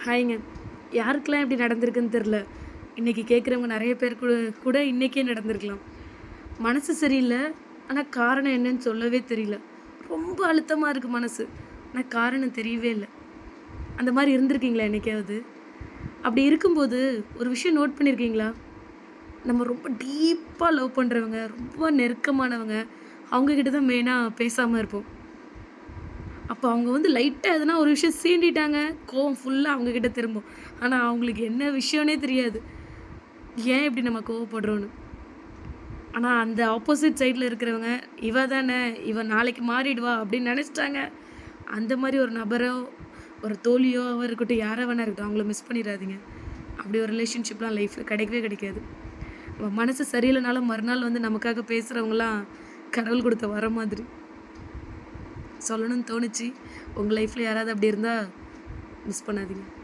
ஹாய்ங்க. யாருக்கெல்லாம் இப்படி நடந்திருக்குன்னு தெரில. இன்னைக்கு கேட்குறவங்க நெறைய பேர் கூட கூட இன்னைக்கே நடந்திருக்கலாம். மனசு சரியில்ல. ஆனா காரணம் என்னன்னு சொல்லவே தெரியல. ரொம்ப அழுத்தமா இருக்கு மனசு. ஆனா காரணம் தெரியவே இல்ல. அந்த மாரி இருந்திருக்கீங்களா என்னைக்காவது? அப்படி இருக்கும்போது ஒரு விஷயம் நோட் பண்ணியிருக்கீங்களா? நம்ம ரொம்ப டீப்பா லவ் பண்றவங்க, ரொம்ப நெருக்கமானவங்க, அவங்க கிட்ட தான் மெயினா பேசாம இருப்போம். அப்ப அவங்க லைட்டா எதனா ஒரு விஷயம் சீண்டிட்டாங்க, கோவம் ஃபுல்லா அவங்க கிட்ட திரும்பும். ஆனா அவங்களுக்கு என்ன விஷயம்னே தெரியாது. ஏன் இப்படி நம்ம கோவப்படுறோம்ன்னு. ஆனா அந்த ஆப்போசிட் சைட்ல இருக்கிறவங்க, "இவ தானே, இவ நாளைக்கு மாறிடுவா" அப்படின்னு நெனச்சுட்டாங்க. அந்த மாரி ஒரு நபரோ, ஒரு தோழியோவோ இருக்கட்டும், யாரா வேணா இருக்கட்டும், அவங்கள மிஸ் பண்ணிறாதீங்க. அப்படி ஒரு ரிலேஷன்ஷிப்லாம் லைஃப்ல கிடைக்கவே கிடைக்காது. மனசு சரியில்லனாலும் மறுநாள் நமக்காக பேசுறவங்கலாம் கடவுள் குடுத்த வரம் மாதிரி. சொல்லணும்னு தோணுச்சு. உங்க லைஃப்ல யாராவது அப்படி இருந்தா மிஸ் பண்ணாதீங்க.